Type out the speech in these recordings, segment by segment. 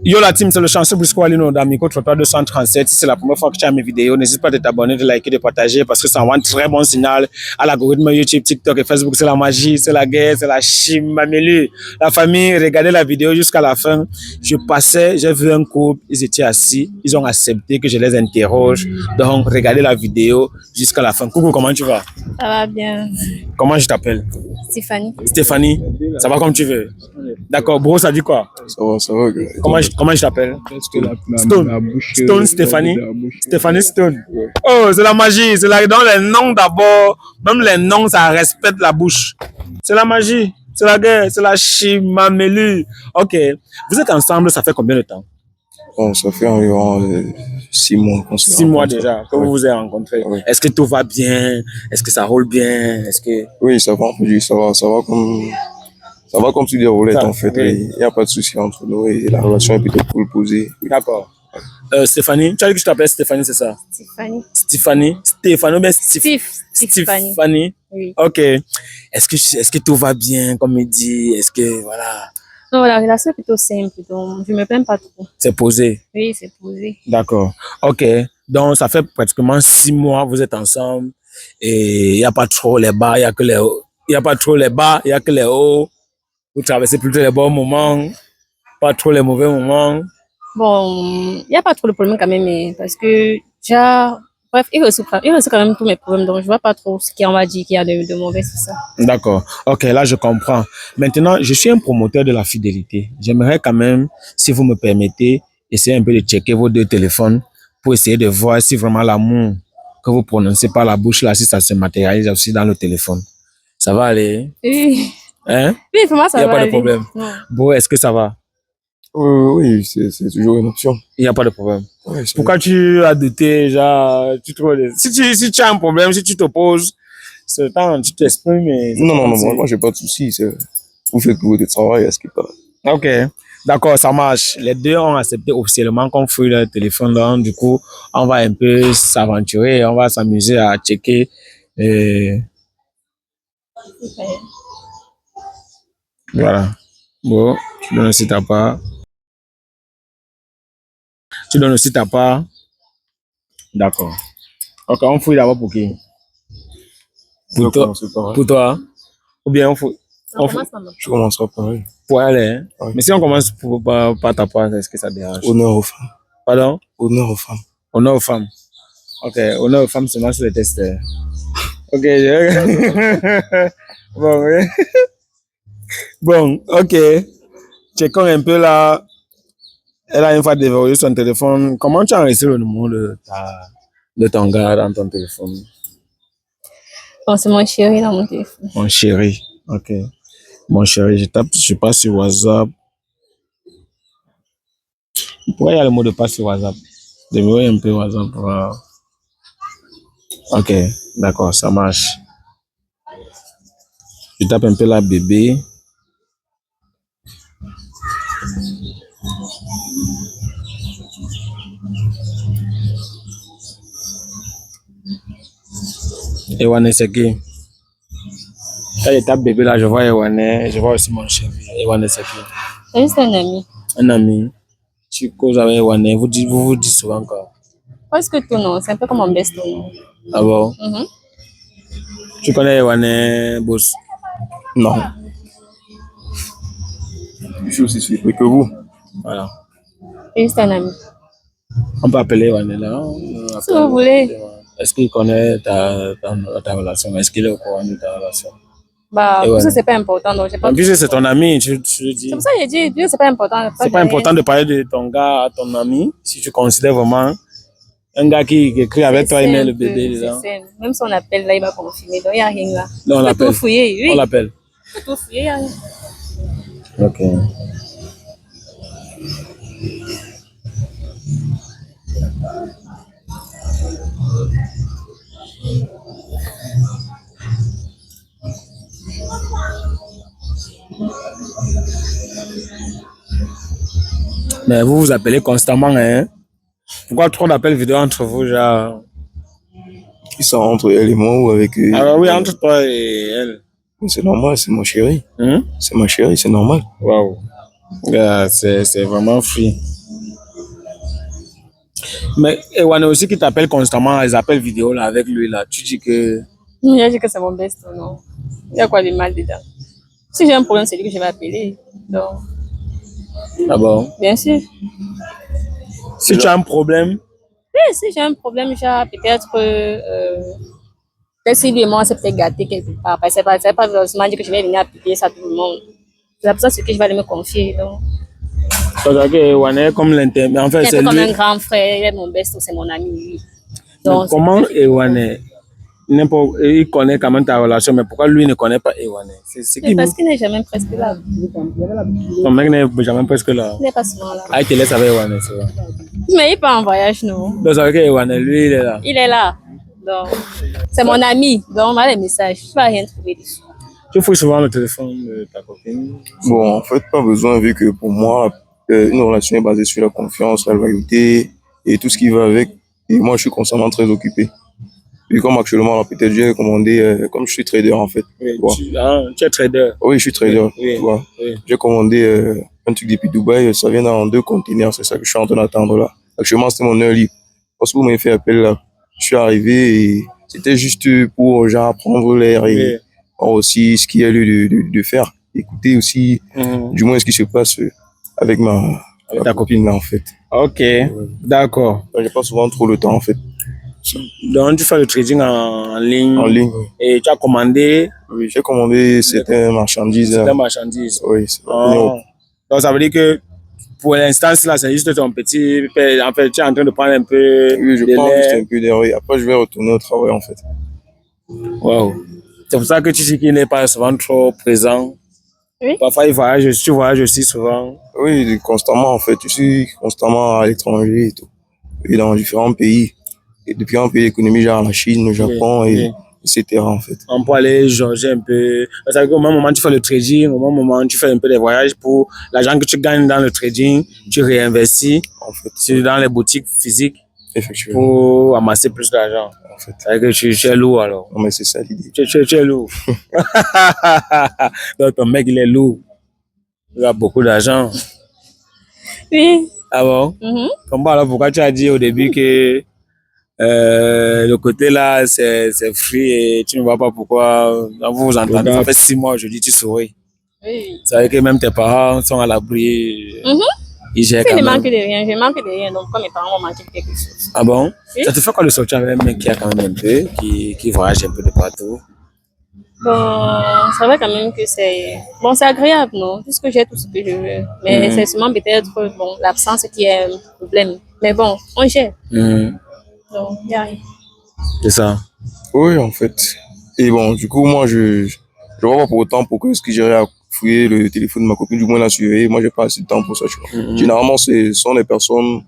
Yo la team, c'est le chanceux Briscoe Alino d'Amico Trottoir 237. Si c'est la première fois que tu as mes vidéos, n'hésite pas de t'abonner, de liker, de partager parce que ça envoie un très bon signal à l'algorithme YouTube, TikTok et Facebook. C'est la magie, c'est la guerre, c'est la chimamelu. La famille, regardez la vidéo jusqu'à la fin. Je passais, j'ai vu un couple, ils étaient assis, ils ont accepté que je les interroge. Donc, regardez la vidéo jusqu'à la fin. Coucou, comment tu vas? Ça va bien. Comment je t'appelle? Stéphanie. Stéphanie, ça va comme tu veux? D'accord, bro, ça dit quoi? Ça va. Comment je t'appelle? Stone Stéphanie. Stéphanie Stone. Ouais. Oh, c'est la magie. C'est là dans les noms d'abord. Même les noms, ça respecte la bouche. C'est la magie. C'est la guerre. C'est la chimamelu. Ok. Vous êtes ensemble, ça fait combien de temps? Bon, ça fait environ 6 mois qu'on s'est 6 mois rencontrés. déjà que vous vous êtes rencontrés. Oui. Est-ce que tout va bien? Est-ce que ça roule bien? Est-ce que... Oui, ça va, on peut dire, ça va comme tu dis, roulette en fait. Oui. Il n'y a pas de souci entre nous et la relation est plutôt cool posée. D'accord. Stéphanie, tu as dit que je t'appelle Stéphanie, c'est ça? Stéphanie. Stéphanie ou bien Stéphanie. Stéphanie? Oui. Ok. Est-ce que tout va bien, comme il dit? Est-ce que, voilà, Non, la relation est plutôt simple, donc je me plains pas trop. c'est posé? Oui, c'est posé. D'accord. Ok. Donc, ça fait pratiquement 6 mois que vous êtes ensemble et il n'y a pas trop les bas, il n'y a que les hauts. Il n'y a pas trop les bas, il n'y a que les hauts. Vous traversez plutôt les bons moments, pas trop les mauvais moments. Bon, il n'y a pas trop de problème quand même, mais parce que déjà, bref, il résout quand même tous mes problèmes, donc je vois pas trop ce qu'on va dire qu'il y a de mauvais, c'est ça. D'accord. Ok, là, je comprends. Maintenant, je suis un promoteur de la fidélité. J'aimerais quand même, si vous me permettez, essayer un peu de checker vos 2 téléphones pour essayer de voir si vraiment l'amour que vous prononcez par la bouche, là, si ça se matérialise aussi dans le téléphone. Ça va aller? Oui, Hein? oui, pour moi, Il ça n'y a va pas de aller. problème. Non. Bon, est-ce que ça va? Oui, c'est toujours une option. Il n'y a pas de problème. Ouais, Pourquoi tu as douté, genre, tu trouves si tu as un problème, si tu t'opposes, c'est le temps, tu t'exprimes. Non, moi j'ai pas de souci. Vous faites que votre travail, à ce qui parle. Ok, d'accord, ça marche. Les 2 ont accepté officiellement qu'on fouille leur téléphone. Donc, du coup, on va un peu s'aventurer, on va s'amuser à checker. Voilà. Bon, tu donnes aussi ta part. Tu donnes aussi ta part. D'accord. Ok, on fouille d'abord pour qui? Pour toi? C'est pareil. Pour toi? Ou bien on fouille? On commence par moi. Je commencerai pareil. Pour aller, hein? Ouais. Mais si on commence par ta part, est-ce que ça dérange? Honneur aux femmes. Pardon? Honneur aux femmes. Honneur aux femmes. Ok, honneur aux femmes seulement sur les tests. Ok, je... Bon, oui. Bon, ok. Checkons un peu là. Elle a une fois déverrouillé son téléphone. Comment tu as enregistré le numéro de ton gars dans ton téléphone? Bon, c'est mon chéri dans mon téléphone. Mon chéri. Ok. Mon chéri, je passe sur WhatsApp. Pourquoi il y a le mot de passe sur WhatsApp? Déverrouiller un peu WhatsApp. Voilà. Ok, d'accord, ça marche. Je tape un peu là, bébé. Ewane, c'est qui? Quand je tape bébé là, je vois Ewane, je vois aussi mon chéri. Ewane, c'est qui? C'est juste un ami. Un ami. Tu causes avec Ewane, vous vous dites souvent quoi? Presque tout, non. C'est un peu comme mon best, non. Ah bon? Mhm. Tu connais Ewane, boss? Non. Je suis aussi surpris que vous. Voilà. C'est juste un ami. On peut appeler Ewane là. Si vous voulez. Est-ce qu'il connaît ta relation? Est-ce qu'il est au courant de ta relation? Bah, Et pour ouais. ça, c'est pas important. Donc, j'ai pas. En plus, c'est ton ami, tu le dis. C'est pour ça que j'ai dit, puis c'est pas important. C'est pas important de parler de ton gars à ton ami si tu considères vraiment un gars qui écrit avec toi, il met le bébé dedans. Même si on appelle là, il va confirmer. Donc, il n'y a rien là. Non, on Tu peux l'appelle. tout fouiller, oui. On l'appelle. Tu peux tout fouiller, il n'y a rien. Ok. Mais vous vous appelez constamment, hein? Pourquoi trop d'appels vidéo entre vous, genre? Ils sont entre elle et moi ou avec eux. Ah oui, entre toi et elle. C'est normal, c'est mon chéri. Hein? C'est ma chérie, c'est normal. Waouh. C'est vraiment free. Mais Ewane aussi qui t'appelle constamment, les appels vidéo là, avec lui là. Tu dis que. Il dit que c'est mon best, non. Il y a quoi de mal dedans? Si j'ai un problème, c'est lui que je vais appeler. Donc, Ah bon? bien sûr. Si tu as un problème, Oui, si j'ai un problème, genre, peut-être si lui et moi, c'est peut-être gâté quelque part. Parce que c'est pas forcément dire que je vais venir appliquer ça à tout le monde. C'est pour ça que je vais aller me confier. Donc, parce que Ewane est comme l'intermédiaire. En fait, c'est un c'est peu comme un lui. grand frère, il est mon best, c'est mon ami, lui. Mais Donc, comment Ewane, il connaît quand même ta relation, mais pourquoi lui ne connaît pas Ewane? C'est qui parce qu'il n'est jamais presque là. ton mec n'est jamais presque là. Il n'est pas souvent là. Ah, il te laisse avec Ewane, c'est vrai. Mais il part en voyage, non? Donc, ça veut dire que Ewane, lui, il est là. Il est là. Donc, c'est mon ami. Donc, on a les messages. Je ne vais rien trouver dessus. Tu fouilles souvent le téléphone de ta copine. Bon, en fait, pas besoin, vu que pour moi, une relation est basée sur la confiance, la loyauté et tout ce qui va avec. Et moi, je suis constamment très occupé. Et comme actuellement, là, peut-être j'ai commandé, comme je suis trader en fait. Oui, Voilà. tu es trader. Oui, je suis trader. Oui, Voilà. oui. J'ai commandé un truc depuis Dubaï, ça vient dans 2 containers, c'est ça que je suis en train d'attendre là. Actuellement, c'était mon heure libre. Parce que vous m'avez fait appel là. Je suis arrivé et c'était juste pour genre prendre l'air et Oui. voir aussi ce qu'il y a lieu de faire. Écouter aussi, du moins, ce qui se passe avec Avec ma ta copine là en fait. Ok, d'accord. J'ai pas souvent trop le temps en fait. Donc, tu fais le trading en ligne. En ligne, Et tu as commandé oui, j'ai commandé certaines marchandises. certaines marchandises. Oui, c'est Ah. Donc, ça veut dire que pour l'instant, là, c'est juste ton petit. En fait, tu es en train de prendre un peu oui, je de prends juste l'air. un peu d'air. Oui. Après, je vais retourner au travail en fait. Wow. C'est pour ça que tu dis qu'il n'est pas souvent trop présent. Oui. Parfois, il voyage, tu voyages aussi souvent. Oui, constamment en fait. Je suis constamment à l'étranger et tout. Et dans différents pays. Et depuis un pays économique, genre la Chine, le Japon, Oui. etc. en fait. On peut aller jauger un peu. Ça veut dire qu'au même moment, tu fais le trading, au même moment, tu fais un peu des voyages pour l'argent que tu gagnes dans le trading, tu réinvestis En fait, dans les boutiques physiques effectivement. pour amasser plus d'argent. En fait. Ça veut dire que tu es lourd alors. Non, mais c'est ça l'idée. Tu es lourd. Donc ton mec, il est lourd. Il a beaucoup d'argent. Oui. Ah bon? Mhm. Comment alors, pourquoi tu as dit au début que le côté là, c'est free et tu ne vois pas pourquoi vous vous entendez? Ça fait 6 mois aujourd'hui, tu souris. Oui. Ça veut dire que même tes parents sont à l'abri. Mhm. Ils gèrent Je quand ne même. manque de rien. Je manque de rien. Donc, quand mes parents m'ont manqué de quelque chose. Ah bon? Oui. Ça te fait quoi de sortir avec un mec qui a quand même un peu, qui voyage un peu de partout? Bon, c'est vrai quand même que c'est... Bon, c'est agréable, non? Puisque j'ai tout ce que je veux. Mais c'est seulement peut-être, bon, l'absence qui est un problème. Mais bon, on gère. Donc, il y a rien. C'est ça. Oui, en fait. Et bon, du coup, moi, je vois pas pour autant pourquoi est-ce que j'irais à fouiller le téléphone de ma copine, du moins la surveiller. Moi, j'ai pas assez de temps pour ça, tu vois. Généralement, ce sont les personnes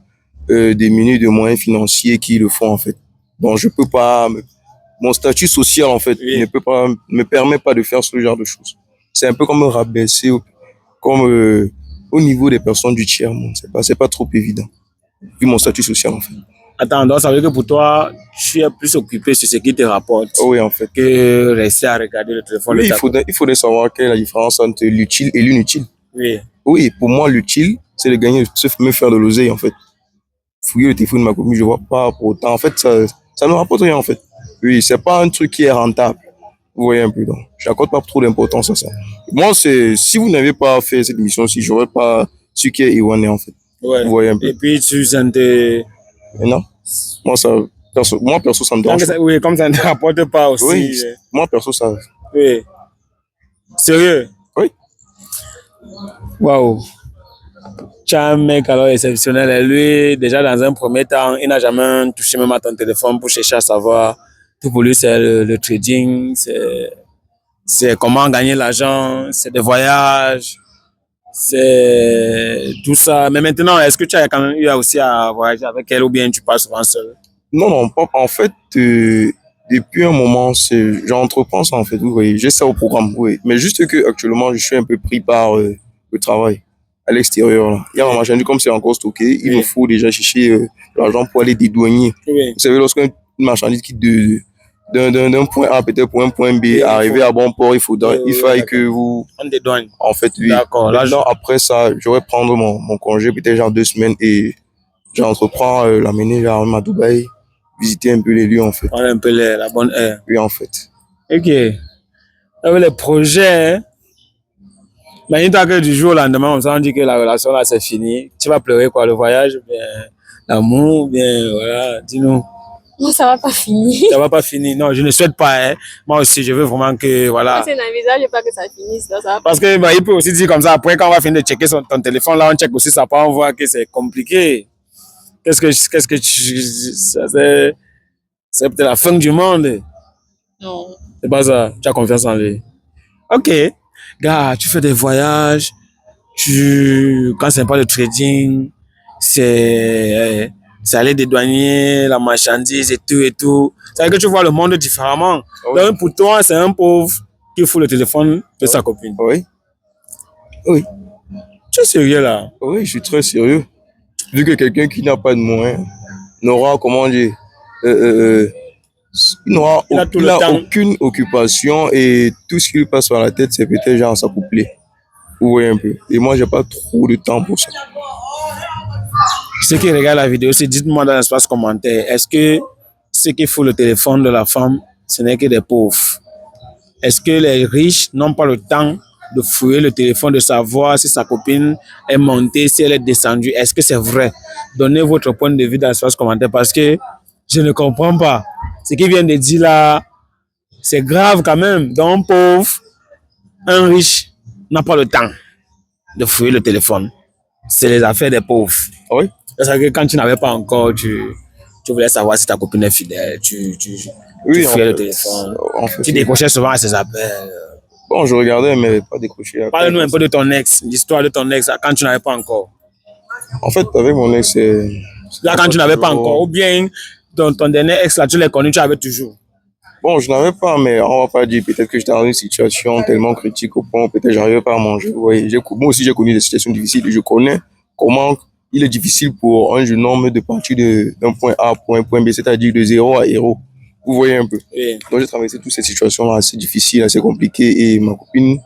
démunies de moyens financiers qui le font, en fait. Donc, je peux pas... Mon statut social, en fait, Oui. ne peut pas, me permet pas de faire ce genre de choses. C'est un peu comme me rabaisser comme au niveau des personnes du tiers monde. C'est pas trop évident. Vu mon statut social, en fait. Attends, donc ça veut dire que pour toi, tu es plus occupé sur ce qui te rapporte Oh oui, en fait. que rester à regarder le téléphone. Oui, de ta il faudrait savoir quelle est la différence entre l'utile et l'inutile. Oui. Oui, pour moi, l'utile, c'est de gagner, me faire de l'oseille, en fait. Fouiller le téléphone de ma copine, je vois pas pour autant. En fait, ça ne rapporte rien, en fait. Oui, c'est pas un truc qui est rentable. Vous voyez un peu, donc. J'accorde pas trop d'importance à ça. Moi, si vous n'avez pas fait cette mission-ci, j'aurais pas su qui est Ewane, en fait. Ouais. Vous voyez un peu. Et puis tu sentais. Mais non. Moi, perso, ça me dérange pas. Oui, comme ça ne te rapporte pas aussi. Oui, moi, perso, ça. Oui. Sérieux? Oui. Waouh. Tu as un mec alors exceptionnel. Et lui, déjà dans un premier temps, il n'a jamais touché même à ton téléphone pour chercher à savoir. Tout pour lui, c'est le trading, c'est comment gagner l'argent, c'est des voyages, c'est tout ça. Mais maintenant, est-ce que tu as quand même eu aussi à voyager avec elle ou bien tu pars souvent seul? Non, pas. En fait, depuis un moment, j'entreprends ça, en fait. Vous voyez, j'ai ça au programme, oui. Mais juste que actuellement, je suis un peu pris par le travail à l'extérieur, là. Il y a ma marchandise, comme c'est encore stocké, il me faut déjà chercher l'argent pour aller dédouaner. Oui. Vous savez, lorsqu'une marchandise quitte d'un point A peut-être pour un point B, Oui, arriver à bon port, il faille que vous... On dédouane. En fait, oui. D'accord. Là, Maintenant, après ça, je vais prendre mon congé, peut-être genre 2 semaines et j'entreprends l'amener là à Dubaï, visiter un peu les lieux en fait. Prendre un peu la bonne air. Oui, en fait. Ok. Avec les projets, hein. Imagine-toi que du jour au lendemain, on s'en dit que la relation là c'est fini. Tu vas pleurer quoi, le voyage, ou bien l'amour, ou bien voilà, dis-nous. Non, ça va pas finir. Ça va pas finir. Non, je ne souhaite pas. Hein. Moi aussi, je veux vraiment que Moi, voilà. c'est n'envisage pas que ça finisse. Donc ça va pas. Parce que bah, il peut aussi dire comme ça. Après, quand on va finir de checker ton téléphone, là, on check aussi ça. On voit que c'est compliqué. Qu'est-ce que tu, ça, c'est peut-être la fin du monde. Non. C'est pas ça. Tu as confiance en lui. Ok. Gars, tu fais des voyages. Quand c'est pas le trading, c'est aller dédouaner la marchandise et tout et tout. C'est vrai que tu vois le monde différemment. Ah oui. Donc pour toi, c'est un pauvre qui fout le téléphone de sa copine. Oui. Oui. Tu es sérieux là? Oui, je suis très sérieux. Vu que quelqu'un qui n'a pas de moyens n'aura, comment dire, il n'aura Il a tout le temps. aucune occupation et tout ce qui lui passe par la tête, c'est peut-être genre s'accoupler. Vous voyez un peu. Et moi, j'ai pas trop de temps pour ça. Ceux qui regardent la vidéo, dites-moi dans l'espace commentaire, est-ce que ceux qui font le téléphone de la femme, ce n'est que des pauvres? Est-ce que les riches n'ont pas le temps de fouiller le téléphone, de savoir si sa copine est montée, si elle est descendue? Est-ce que c'est vrai? Donnez votre point de vue dans l'espace commentaire parce que je ne comprends pas. Ce qu'il vient de dire là, c'est grave quand même. Donc, pauvre, un riche n'a pas le temps de fouiller le téléphone. C'est les affaires des pauvres. Oui. C'est-à-dire que quand tu n'avais pas encore, tu voulais savoir si ta copine est fidèle, tu Oui, fouillais le téléphone. En fait, Tu décrochais souvent à ses appels. bon, je regardais, mais pas décroché. Parle-nous un peu de ton ex, l'histoire de ton ex quand tu n'avais pas encore. En fait, avec mon ex, c'est... Là, quand tu n'avais pas encore, ou bien ton dernier ex, là, tu l'as connu, tu avais toujours. Bon, je n'avais pas, mais on va pas dire peut-être que j'étais dans une situation tellement critique au point où peut-être j'arrivais pas à manger. Vous voyez, moi aussi, j'ai connu des situations difficiles et je connais comment il est difficile pour un jeune homme de partir d'un point A à un point B, c'est-à-dire de 0 à héros. Vous voyez un peu. Oui. Donc, j'ai traversé toutes ces situations assez difficiles, assez compliquées et ma copine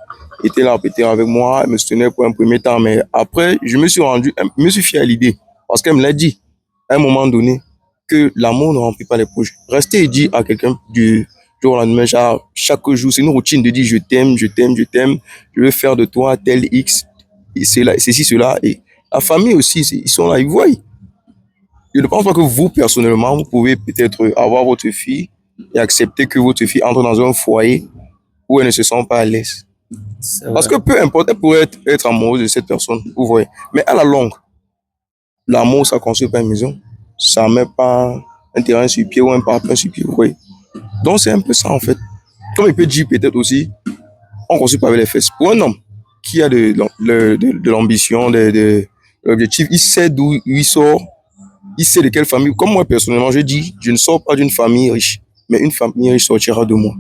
était là peut-être avec moi, elle me soutenait pour un premier temps, mais après, je me suis fié à l'idée parce qu'elle me l'a dit à un moment donné que l'amour ne remplit pas les poches. Rester et dire à quelqu'un du jour au lendemain, chaque jour, c'est une routine de dire je t'aime, je t'aime, je t'aime, je veux faire de toi tel X, et c'est là, ceci, cela. Et la famille aussi, ils sont là, ils voient. Je ne pense pas que vous, personnellement, vous pouvez peut-être avoir votre fille et accepter que votre fille entre dans un foyer où elle ne se sent pas à l'aise. Parce que peu importe, elle pourrait être amoureuse de cette personne, vous voyez. Mais à la longue, l'amour, ça ne construit pas une maison. Ça ne met pas un terrain sur pied ou un parapluie sur pied, vous voyez. Donc, c'est un peu ça, en fait. Comme il peut dire peut-être aussi, on ne construit pas avec les fesses. Pour un homme qui a de l'ambition, de l'objectif, il sait d'où il sort, il sait de quelle famille. Comme moi, personnellement, je dis, je ne sors pas d'une famille riche, mais une famille riche sortira de moi.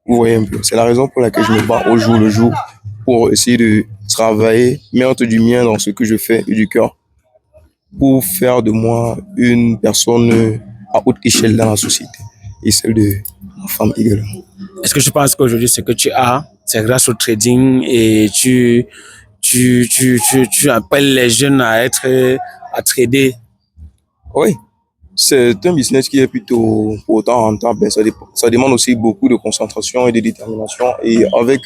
Vous voyez un peu. C'est la raison pour laquelle je me bats au jour le jour pour essayer de travailler, mettre du mien dans ce que je fais et du cœur pour faire de moi une personne à haute échelle dans la société et celle de ma femme également. Est-ce que je pense qu'aujourd'hui, ce que tu as, c'est grâce au trading et tu appelles les jeunes à trader? Oui, c'est un business qui est plutôt autant rentable, mais ça demande aussi beaucoup de concentration et de détermination et avec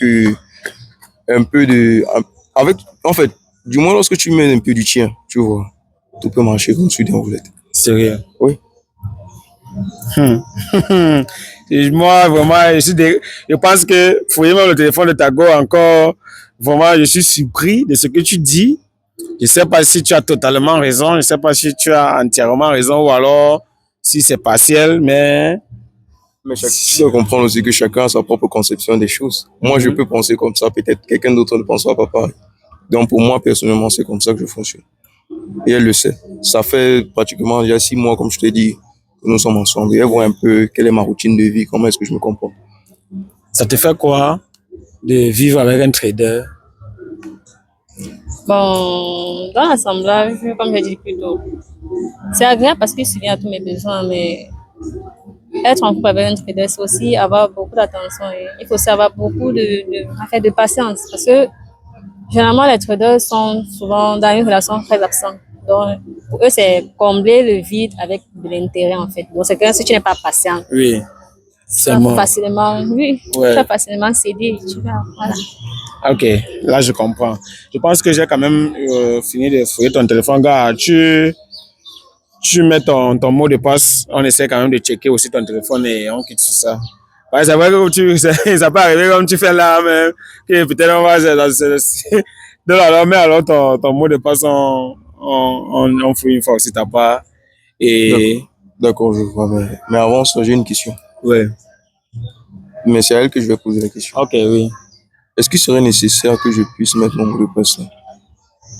un peu en fait, du moins lorsque tu mets un peu du tien, tu vois, tout peut marcher comme sur des roulettes. Sérieux? Oui. Et moi, vraiment, je pense que fouiller même le téléphone de ta go encore, vraiment, je suis surpris de ce que tu dis. Je ne sais pas si tu as totalement raison, je ne sais pas si tu as entièrement raison ou alors si c'est partiel, mais Tu dois comprendre aussi que chacun a sa propre conception des choses. Moi, je peux penser comme ça, peut-être quelqu'un d'autre ne pensera pas pareil. Donc, pour moi, personnellement, c'est comme ça que je fonctionne. Et elle le sait. Ça fait pratiquement déjà 6 mois, comme je te dis, que nous sommes ensemble. Et elle voit un peu quelle est ma routine de vie, comment est-ce que je me comporte. ça te fait quoi de vivre avec un trader? Bon, dans l'assemblage, comme j'ai dit plus tôt, c'est agréable parce qu'il subvient à tous mes besoins, mais être en couple avec un trader, c'est aussi avoir beaucoup d'attention. Et il faut aussi avoir beaucoup de patience parce que généralement, les traders sont souvent dans une relation très absente. Donc, pour eux, c'est combler le vide avec de l'intérêt, en fait. Donc, c'est que si tu n'es pas patient, Oui, tu vas facilement, oui, Ouais. tu vas facilement céder. Tu vas, voilà. Ok, là je comprends. Je pense que j'ai quand même fini de fouiller ton téléphone, gars. Tu mets ton mot de passe, on essaie quand même de checker aussi ton téléphone et on quitte sur ça. Ouais, c'est vrai que ça peut arriver comme tu fais là, mais que peut-être on va alors mets alors ton mot de passe, on fouille une fois si t'as pas. Et D'accord, je vois. Mais avant ça, j'ai une question. ouais, Mais c'est à elle que je vais poser la question. ok, oui. Est-ce qu'il serait nécessaire que je puisse mettre mon mot de passe là?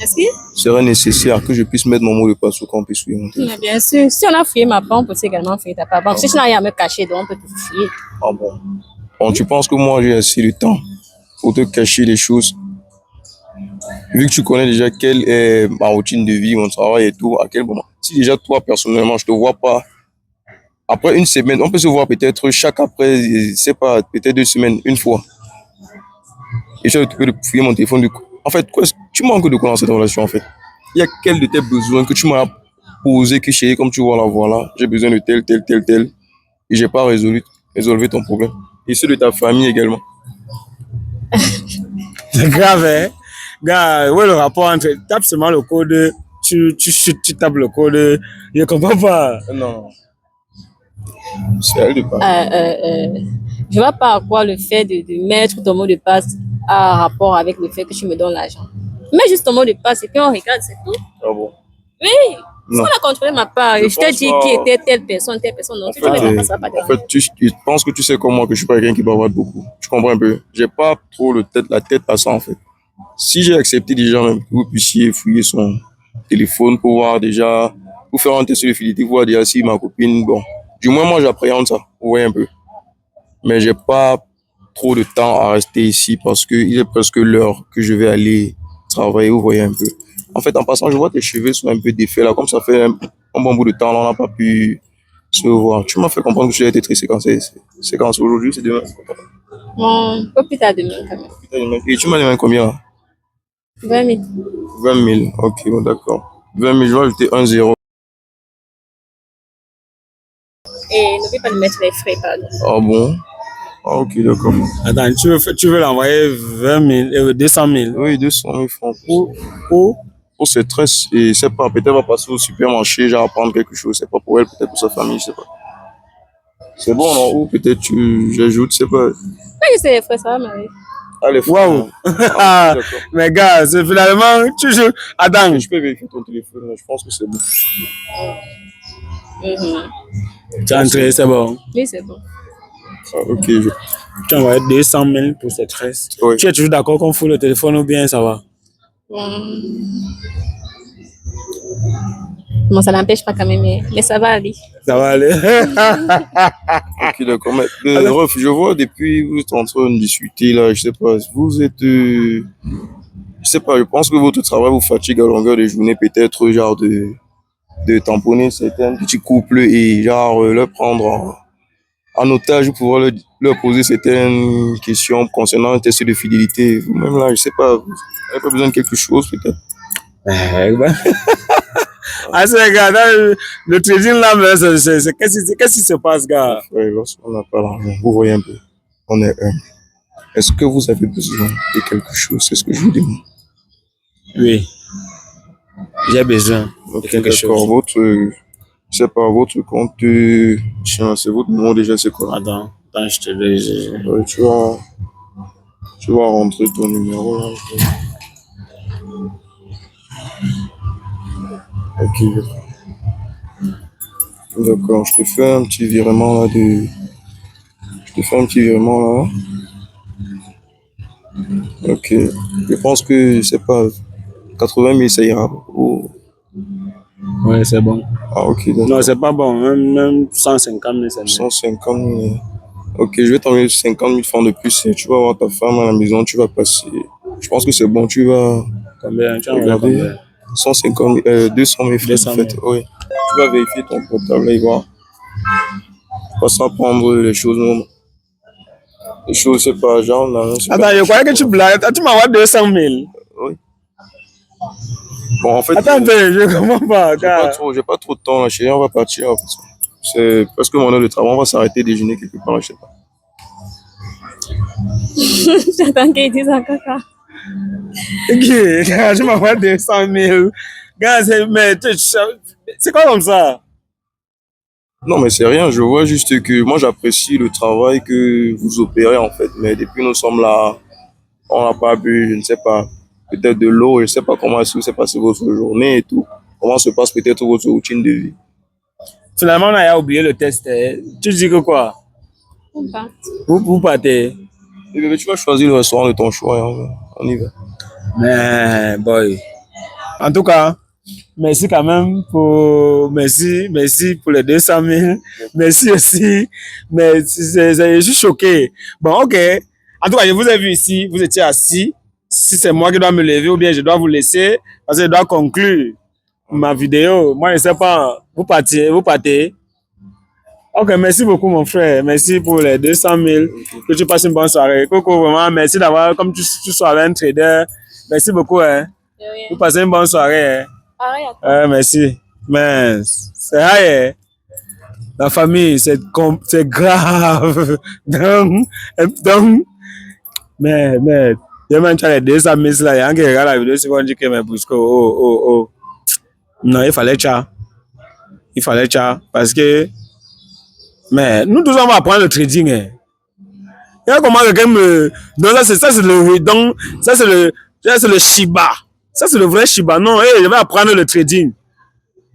Est-ce que? Serait nécessaire que je puisse mettre mon mot de passe pour qu'on puisse fouiller mon téléphone? Mais bien sûr, si on a fouillé ma banque, on peut également fouiller ta part. Bon, si tu n'as rien à me cacher, donc on peut te fouiller. Ah bon? Bon, tu penses que moi j'ai assez de temps pour te cacher les choses? Vu que tu connais déjà quelle est ma routine de vie, mon travail et tout, à quel moment? Si déjà toi personnellement, je te vois pas. Après une semaine, on peut se voir peut-être chaque après, je sais pas, peut-être 2 semaines, une fois. Et je vais t'occuper de fouiller mon téléphone. En fait, tu manques de quoi dans cette relation en fait? Il y a quel de tes besoins que tu m'as posé, que chérie, comme tu vois là, voilà, j'ai besoin de tel, tel, tel, tel. Et j'ai pas résolvé ton problème. Et ceux de ta famille également. C'est grave, hein? Gars, ouais, le rapport entre. Tape seulement le code, tu tapes le code. Je comprends pas. Non. C'est à elle de parler. Je vois pas à quoi le fait de mettre ton mot de passe a rapport avec le fait que tu me donnes l'argent. Mets juste ton mot de passe et puis on regarde, c'est tout. Ah bon? Oui, Non. on a contrôlé ma part. Je t'ai pense dit pas. qui était telle personne. Non, si tu mets ta passe, ça va pas En fait, je pense que tu sais comme moi que je suis pas quelqu'un qui bavarde beaucoup. Tu comprends un peu? J'ai pas trop la tête à ça en fait. Si j'ai accepté déjà même que vous puissiez fouiller son téléphone pour voir déjà, pour faire un test de fidélité, voir déjà si ma copine, bon, du moins moi j'appréhende ça, vous voyez un peu. Mais j'ai pas trop de temps à rester ici parce que il est presque l'heure que je vais aller travailler, vous voyez un peu. En fait, en passant, je vois tes cheveux sont un peu défaits là, comme ça fait un bon bout de temps, là, on n'a pas pu se voir. Tu m'as fait comprendre que tu as été très séquencé. C'est quand c'est aujourd'hui, c'est demain. Bon, un peu plus tard demain quand même. Et tu m'as demandé combien là? 20 000. 20 000, ok, bon, d'accord. 20 000, je vais ajouter 1 0. Et n'oublie pas de mettre les frais, pardon. Ah bon? Ah ok, d'accord. Attends, tu veux l'envoyer 20 000, 200 000 Oui, 200 000 francs. pour C'est très, et c'est pas, peut-être elle va passer au supermarché, genre prendre quelque chose, c'est pas pour elle, peut-être pour sa famille, je sais pas. C'est bon, non? Ou peut-être j'ajoute, c'est pas. Oui, c'est les frais, ça va m'arriver. Allez, Waouh! Ah, d'accord. Mais gars, c'est finalement, tu joues. Attends, Je peux vérifier ton téléphone, je pense que c'est bon. tu as entré, c'est bon. Oui, c'est bon. Ah, ok, Tu as envoyé 200 000 pour cette tresse. Oui. Tu es toujours d'accord qu'on fout le téléphone ou bien ça va? Bon, ça n'empêche pas quand même, mais ça va aller. Ça va aller. Ok, d'accord. Mais Rolf, je vois depuis vous êtes en train de discuter là, je sais pas, vous êtes, je sais pas, je pense que votre travail vous fatigue à longueur de journée, peut-être genre de tamponner certains petits couples et genre leur prendre en otage pour pouvoir leur poser certaines questions concernant un test de fidélité. Vous-même là, je sais pas, vous avez pas besoin de quelque chose peut-être. Ah, c'est gars, le trading là, qu'est-ce qui se passe, gars? Ouais, lorsqu'on n'a pas l'argent, vous voyez un peu, on est humble. Est-ce que vous avez besoin de quelque chose? C'est ce que je vous demande. Oui, j'ai besoin de quelque chose. Votre, je sais pas, votre compte, tiens, c'est votre nom déjà, c'est quoi? Attends, je te le. Ouais, tu vas rentrer ton numéro là. Ok, d'accord, je te fais un petit virement là Je te fais un petit virement là. Ok, je pense que, je sais pas, 80 000 ça ira. Oh. Ouais, c'est bon. Ah ok, d'accord. Non, c'est pas bon, même 150 000, c'est bon. 150 000. Ok, je vais t'envoyer 50 000 francs de plus et tu vas voir ta femme à la maison, tu vas passer. Je pense que c'est bon, tu vas Combien? Tu as envoyé regarder. combien? 150 000, 200 000 francs 200 en 000. fait. Oui. Tu vas vérifier ton portable et voir. Pas sans prendre les choses, non. Les choses, c'est pas genre, non. Attends, je croyais que tu blagues. Tu m'envoies 200 000. Oui. Bon, en fait, Attends un peu, je comprends pas, gars. j'ai pas trop de temps, là, chérie, on va partir. C'est presque mon heure de travail, on va s'arrêter déjeuner quelque part, je sais pas. J'attends qu'il dise encore ça. Ok, gars, je m'envoie 200 000. Gars, c'est quoi comme ça? Non, mais c'est rien, je vois juste que moi j'apprécie le travail que vous opérez en fait, mais depuis nous sommes là, on n'a pas bu, je ne sais pas, peut-être de l'eau, je ne sais pas comment est-ce que s'est passé votre journée et tout, comment se passe peut-être votre routine de vie. Finalement, on a oublié le test. Tu dis que quoi? On part. Vous partez. Et bébé, tu vas choisir le restaurant de ton choix, hein, on y va. Mais, boy. En tout cas, merci quand même merci pour les 200 000. Merci aussi. Mais je suis choqué. Bon, ok. En tout cas, je vous ai vu ici, vous étiez assis. Si c'est moi qui dois me lever ou bien je dois vous laisser, parce que je dois conclure ma vidéo. Moi, je ne sais pas. Vous partez. Ok, merci beaucoup, mon frère. Merci pour les 200 000. Que tu passes une bonne soirée. Coco, vraiment, merci d'avoir, comme tu sois avec un trader. Merci beaucoup, hein. De rien. Vous passez une bonne soirée, hein. Pareil à toi. Merci. Mais c'est vrai, hein. La famille, c'est grave. Donc, mais, demain, tu as les 200 000 là. Il y a un qui regarde la vidéo, c'est qu'on dit que, mais Busco, oh. Non, il fallait ça. Parce que, mais nous tous, on va apprendre le trading, hein. Il y a comment quelqu'un me. Donc, ça, c'est le. Donc, ça, c'est le Shiba. Ça, c'est le vrai Shiba. Non, je vais apprendre le trading.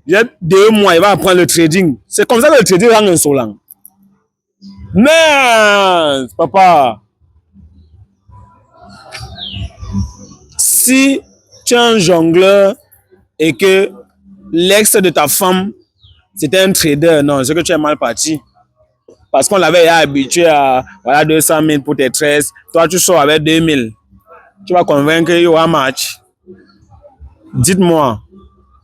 Il y a 2 mois, il va apprendre le trading. C'est comme ça que le trading rend insolent. Mais, papa, si tu es un jongleur et que l'ex de ta femme, c'était un trader, non, c'est que tu es mal parti. Parce qu'on l'avait habitué à 200 000 pour tes 13. Toi, tu sors avec 2 000. Tu vas convaincre qu'il y aura match. Dites-moi,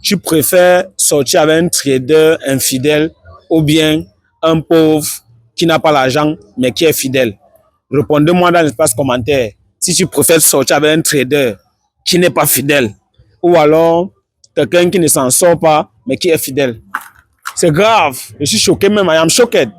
tu préfères sortir avec un trader infidèle ou bien un pauvre qui n'a pas l'argent mais qui est fidèle? Répondez-moi dans l'espace commentaire si tu préfères sortir avec un trader qui n'est pas fidèle ou alors quelqu'un qui ne s'en sort pas mais qui est fidèle. C'est grave. Je suis choqué même. I am shocked.